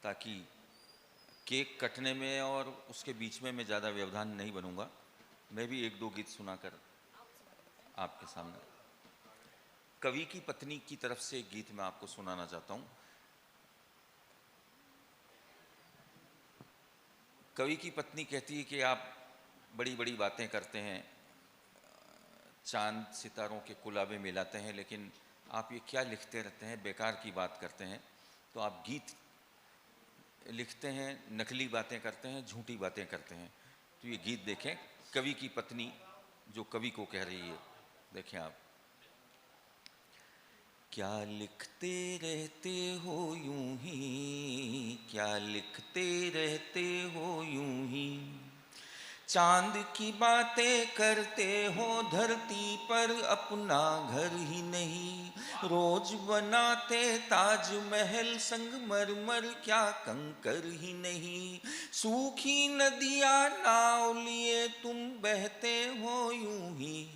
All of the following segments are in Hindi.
ताकि केक कटने में और उसके बीच में मैं ज़्यादा व्यवधान नहीं बनूंगा। मैं भी एक दो गीत सुनाकर आपके सामने, कवि की पत्नी की तरफ से एक गीत मैं आपको सुनाना चाहता हूं। कवि की पत्नी कहती है कि आप बड़ी बड़ी बातें करते हैं, चांद सितारों के कुलाबे मिलाते हैं, लेकिन आप ये क्या लिखते रहते हैं, बेकार की बात करते हैं। तो आप गीत लिखते हैं, नकली बातें करते हैं, झूठी बातें करते हैं। तो ये गीत देखें, कवि की पत्नी जो कवि को कह रही है, देखें आप। क्या लिखते रहते हो यूं ही, क्या लिखते रहते हो यूं ही, चांद की बातें करते हो, धरती पर अपना घर ही नहीं, रोज बनाते ताजमहल संगमरमर, क्या कंकर ही नहीं, सूखी नदियां नाव लिए तुम बहते हो यूं ही,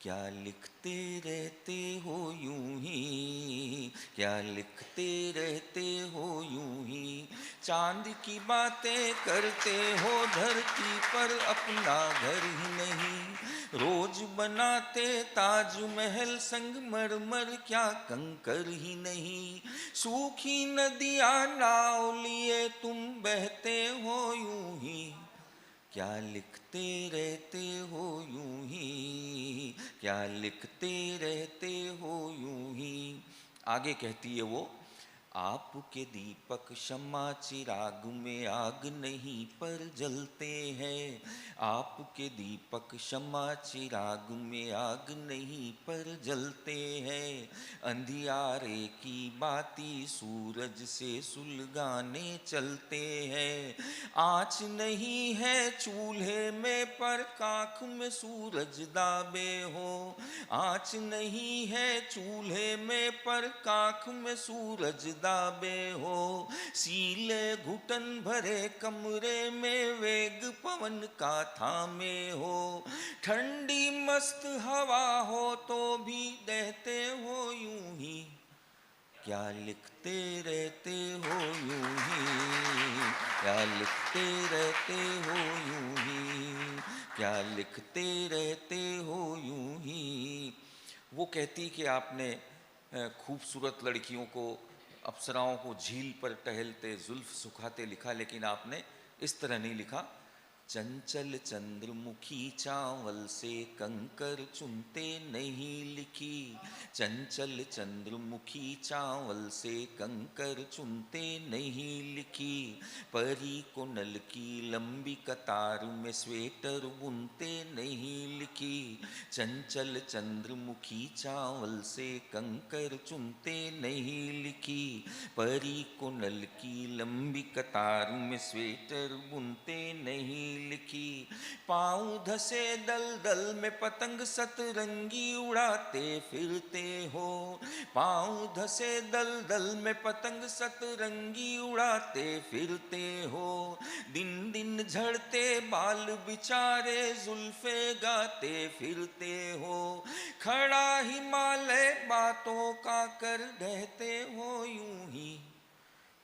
क्या लिखते रहते हो यूं ही, क्या लिखते रहते हो यूं ही, चांद की बातें करते हो, धरती पर अपना घर ही नहीं, रोज बनाते ताजमहल संगमरमर, क्या कंकर ही नहीं, सूखी नदियां नाव लिए तुम बहते हो यूं ही, क्या लिखते रहते हो यूं ही, क्या लिखते रहते हो यूं ही। आगे कहती है वो, आपके दीपक शम्मा चिराग में आग नहीं पर जलते हैं, आपके दीपक शम्मा चिराग में आग नहीं पर जलते हैं, अंधियारे की बाती सूरज से सुलगाने चलते हैं, आँच नहीं है चूल्हे में पर काख में सूरज दाबे हो, आँच नहीं है चूल्हे में पर काख में सूरज दाबे हो, सीले घुटन भरे कमरे में वेग पवन का थामे हो, ठंडी मस्त हवा हो तो भी दहते हो यूं ही, क्या लिखते रहते हो यूं ही, क्या लिखते रहते हो यूं ही, क्या लिखते रहते हो यूं ही। वो कहती कि आपने खूबसूरत लड़कियों को, अप्सराओं को झील पर टहलते जुल्फ सुखाते लिखा, लेकिन आपने इस तरह नहीं लिखा, चंचल चंद्रमुखी चावल से कंकर चुनते नहीं लिखी, चंचल चंद्रमुखी चावल से कंकर चुनते नहीं लिखी, परी को नल की लंबी कतार में स्वेटर बुनते नहीं लिखी, चंचल चंद्रमुखी चावल से कंकर चुनते नहीं लिखी, परी को नल की लंबी कतार में स्वेटर बुनते नहीं लिखी, पाँव धसे दल दल में पतंग सतरंगी उड़ाते फिरते हो, पाँव धसे दल दल में पतंग सतरंगी उड़ाते फिरते हो, दिन दिन झड़ते बाल बिचारे जुल्फे गाते फिरते हो, खड़ा हिमालय बातों का कर रहते हो यूं ही,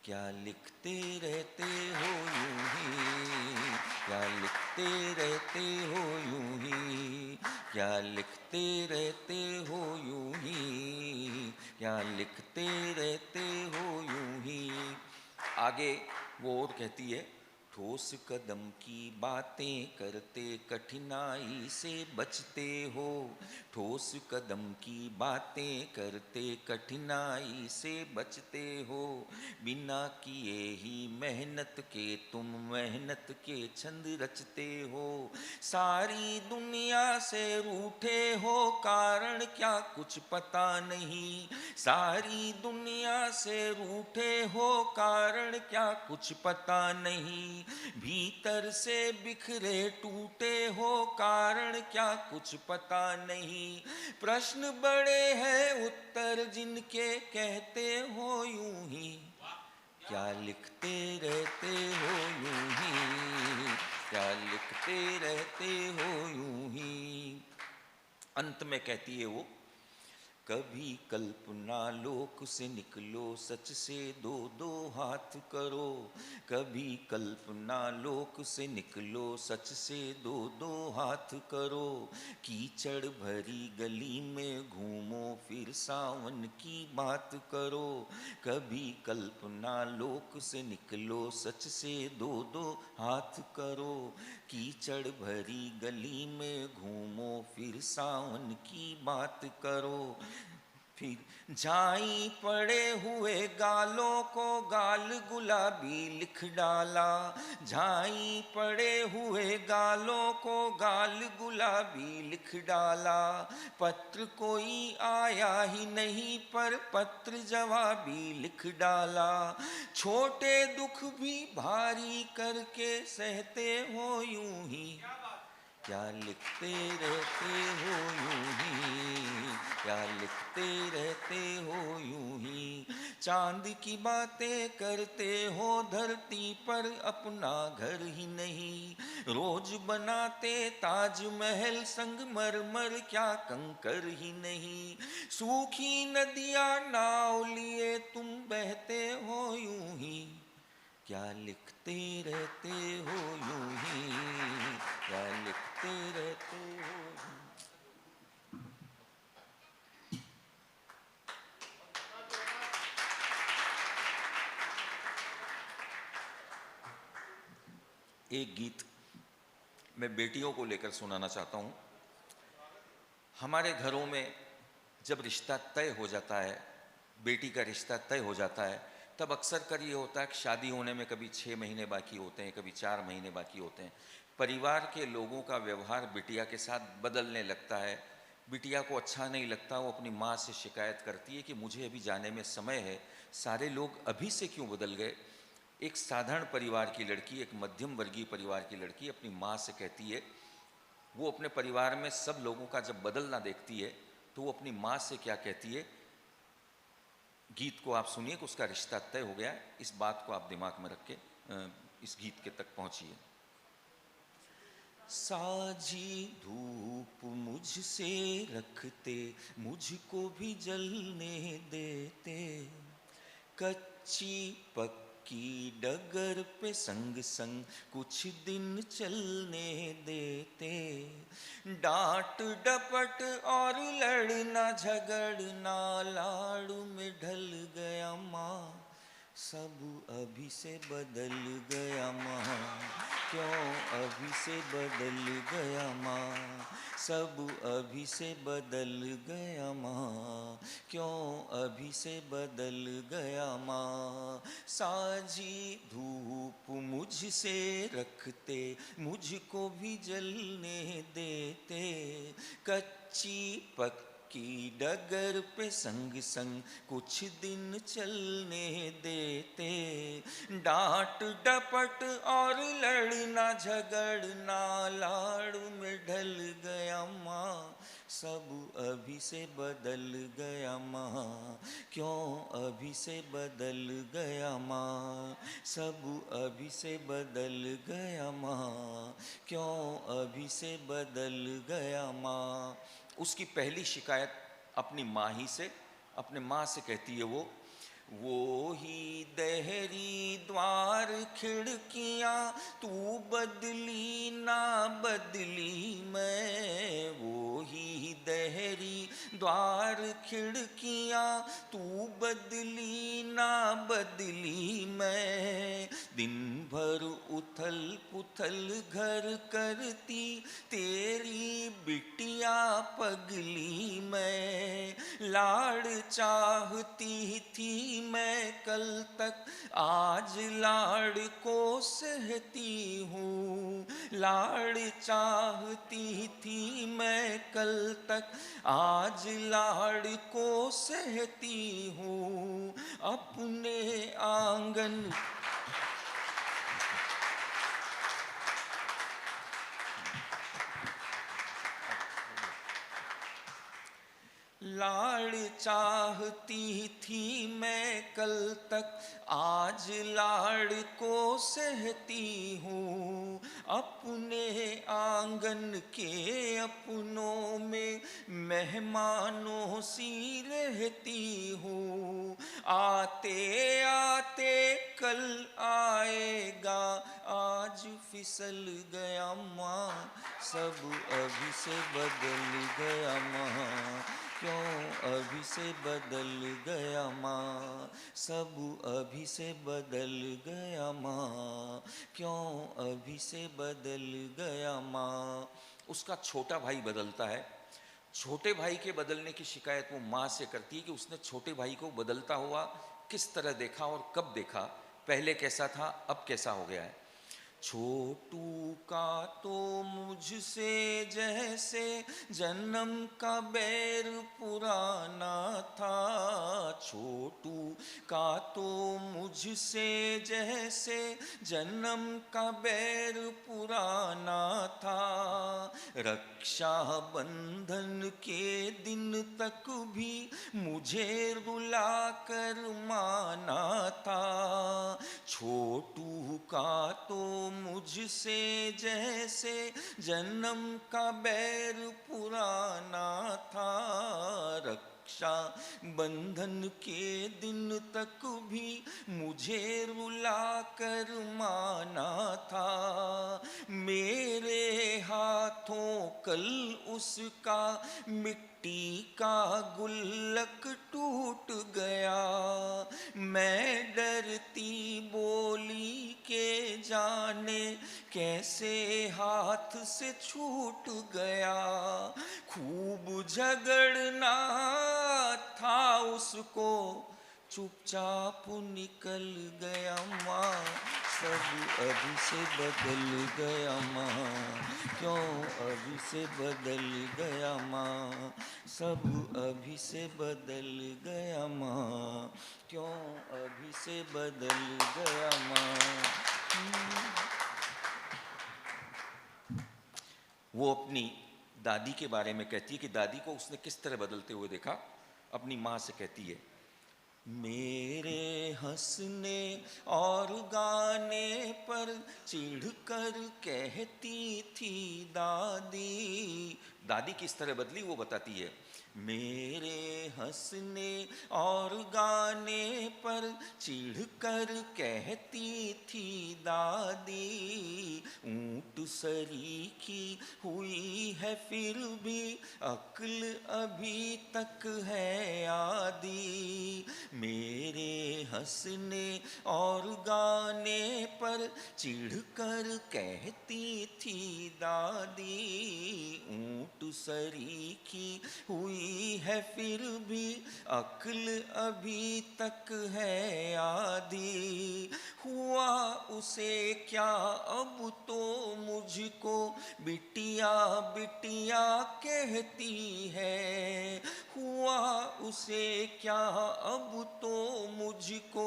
क्या लिखते रहते हो यूं ही, क्या लिखते रहते हो यूं ही, क्या लिखते रहते हो यूं ही, क्या लिखते रहते हो यूं ही। आगे वो और कहती है, ठोस कदम की बातें करते कठिनाई से बचते हो, ठोस कदम की बातें करते कठिनाई से बचते हो, बिना किए ही मेहनत के तुम मेहनत के छंद रचते हो, सारी दुनिया से रूठे हो कारण क्या कुछ पता नहीं, सारी दुनिया से रूठे हो कारण क्या कुछ पता नहीं, भीतर से बिखरे टूटे हो कारण क्या कुछ पता नहीं, प्रश्न बड़े हैं उत्तर जिनके कहते हो यूं ही, क्या लिखते रहते हो यूं ही, क्या लिखते रहते हो यूं ही। अंत में कहती है वो, कभी कल्पना लोक से निकलो, सच से दो दो हाथ करो। कभी कल्पना लोक से निकलो, सच से दो दो हाथ करो। कीचड़ भरी गली में घूमो, फिर सावन की बात करो। कभी कल्पना लोक से निकलो, सच से दो दो हाथ करो। कीचड़ भरी गली में घूमो, फिर सावन की बात करो। फिर झाई पड़े हुए गालों को गाल गुलाबी लिख डाला। झाई पड़े हुए गालों को गाल गुलाबी लिख डाला। पत्र कोई आया ही नहीं, पर पत्र जवाबी लिख डाला। छोटे दुख भी भारी करके सहते हो यूं ही, क्या लिखते रहते हो यूं ही, क्या लिखते रहते हो यूं ही। चांद की बातें करते हो, धरती पर अपना घर ही नहीं। रोज बनाते ताजमहल संगमरमर, क्या कंकर ही नहीं। सूखी नदियां नाव लिए तुम बहते हो यूं ही, क्या लिखते रहते हो यूं ही, क्या लिखते रहते हो यूं। एक गीत मैं बेटियों को लेकर सुनाना चाहता हूं। हमारे घरों में जब रिश्ता तय हो जाता है, बेटी का रिश्ता तय हो जाता है, तब अक्सर कर ये होता है कि शादी होने में कभी 6 महीने बाकी होते हैं, कभी 4 महीने बाकी होते हैं। परिवार के लोगों का व्यवहार बिटिया के साथ बदलने लगता है। बिटिया को अच्छा नहीं लगता, वो अपनी माँ से शिकायत करती है कि मुझे अभी जाने में समय है, सारे लोग अभी से क्यों बदल गए। एक साधारण परिवार की लड़की, एक मध्यम वर्गीय परिवार की लड़की अपनी माँ से कहती है, वो अपने परिवार में सब लोगों का जब बदलना देखती है तो वो अपनी माँ से क्या कहती है। गीत को आप सुनिए कि उसका रिश्ता तय हो गया है। इस बात को आप दिमाग में रख के इस गीत के तक पहुंचिए। साजी धूप मुझसे रखते, मुझको भी जलने देते। कच्ची पक्की डगर पे संग संग कुछ दिन चलने देते। डांट डपट और लड़ना झगड़ना लाड़ में ढल गया माँ, सब अभी से बदल गया माँ, क्यों अभी से बदल गया माँ, सब अभी से बदल गया माँ, क्यों अभी से बदल गया माँ। साजी धूप मुझसे रखते, मुझको भी जलने देते। कच्ची पक्की डगर पे संग संग कुछ दिन चलने देते। डांट डपट और लड़ना झगड़ना लाड़ में ढल गया माँ, सब अभी से बदल गया माँ, क्यों अभी से बदल गया माँ, सब अभी से बदल गया माँ, क्यों अभी से बदल गया माँ। उसकी पहली शिकायत अपनी माँ ही से, अपने माँ से कहती है वो ही दहरी द्वार खिड़कियाँ, तू बदली ना बदली मैं। वो ही दहरी द्वार खिड़कियाँ, तू बदली ना बदली मैं। दिन भर उथल पुथल घर करती, तेरी बिटिया पगली मैं। लाड़ चाहती थी मैं कल तक, आज लाड़ को सहती हूँ। लाड़ चाहती थी मैं कल तक, आज लाड़ को सहती हूँ। अपने आंगन लाड़ चाहती थी मैं कल तक, आज लाड़ को सहती हूँ। अपने आंगन के अपनों में मेहमानों सी रहती हूँ। आते आते कल आएगा, आज फिसल गया माँ, सब अभी से बदल गया माँ। क्यों अभी से बदल गया माँ, सब अभी से बदल गया माँ। क्यों अभी से बदल गया माँ। उसका छोटा भाई बदलता है। छोटे भाई के बदलने की शिकायत वो माँ से करती है कि उसने छोटे भाई को बदलता हुआ किस तरह देखा और कब देखा, पहले कैसा था अब कैसा हो गया है। छोटू का तो मुझसे जैसे जन्म का बैर पुराना था। छोटू का तो मुझसे जैसे जन्म का बैर पुराना था। रक्षा बंधन के दिन तक भी मुझे रुला कर माना था। छोटू का तो मुझसे जैसे जन्म का बैर पुराना था। रक्षा बंधन के दिन तक भी मुझे रुला कर माना था। मेरे हाथों कल उसका मिट्टी का गुल्लक टूट गया। मैं डरती बोली के जाने कैसे हाथ से छूट गया। खूब झगड़ना था उसको, चुपचाप निकल गया माँ, सब अभी से बदल गया माँ। क्यों अभी से बदल गया माँ, सब अभी से बदल गया माँ। क्यों अभी से बदल गया माँ। वो अपनी दादी के बारे में कहती है कि दादी को उसने किस तरह बदलते हुए देखा। अपनी माँ से कहती है, मेरे हंसने और गाने पर चिढ़कर कहती थी दादी। दादी किस तरह बदली वो बताती है। मेरे हंसने और गाने पर चिढ़कर कहती थी दादी। ऊंट सरीखी हुई है फिर भी अक्ल अभी तक है आदी। मेरे हंसने और गाने पर चिढ़कर कहती थी दादी। ऊंट सरीखी हुई है फिर भी अक्ल अभी तक है आधी। हुआ उसे क्या अब तो मुझको बिटिया बिटिया कहती है। हुआ उसे क्या अब तो मुझको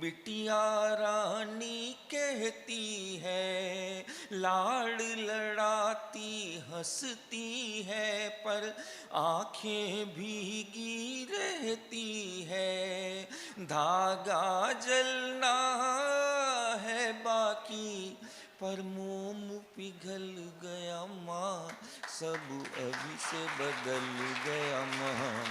बिटिया रानी कहती है। लाड़ लड़ाती हंसती है पर आंखें भीगी रहती है। धागा जलना है बाकी पर मोम पिघल गया माँ, सब अभी से बदल गया माँ।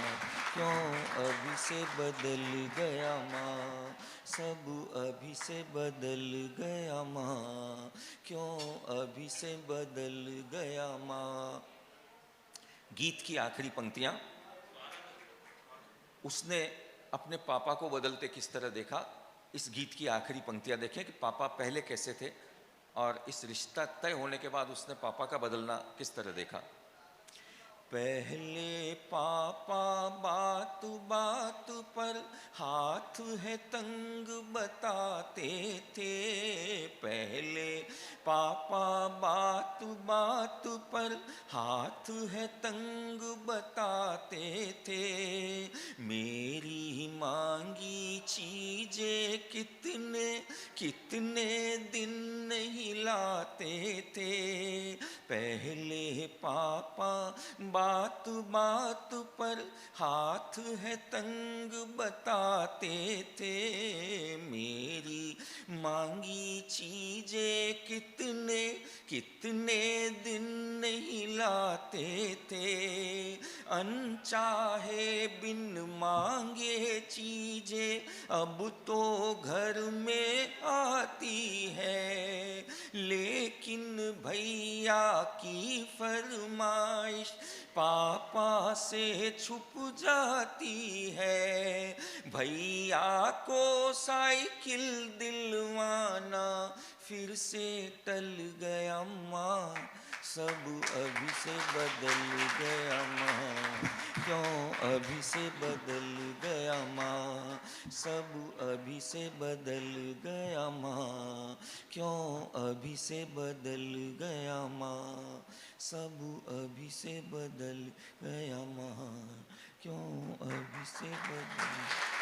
क्यों अभी से बदल गया माँ, सब अभी से बदल गया माँ। क्यों अभी से बदल गया माँ। गीत की आखिरी पंक्तियां, उसने अपने पापा को बदलते किस तरह देखा। इस गीत की आखिरी पंक्तियां देखें कि पापा पहले कैसे थे और इस रिश्ता तय होने के बाद उसने पापा का बदलना किस तरह देखा। पहले पापा बात बात पर हाथ है तंग बताते थे। पहले पापा बात बात पर हाथ है तंग बताते थे। मेरी मांगी चीजें कितने कितने दिन नहीं लाते थे। पहले पापा बात बात पर हाथ है तंग बताते थे, मेरी मांगी चीजें कितने कितने दिन नहीं लाते थे। अनचाहे बिन मांगे चीजें अब तो घर में आती है, लेकिन भैया की फरमाइश पापा से छुप जाती है। भैया को साइकिल दिलवाना फिर से टल गया माँ, सब अभी से बदल गया माँ, क्यों अभी से बदल गया माँ, सब अभी से बदल गया माँ, क्यों अभी से बदल गया माँ, सब अभी से बदल गया माँ, क्यों अभी से बदल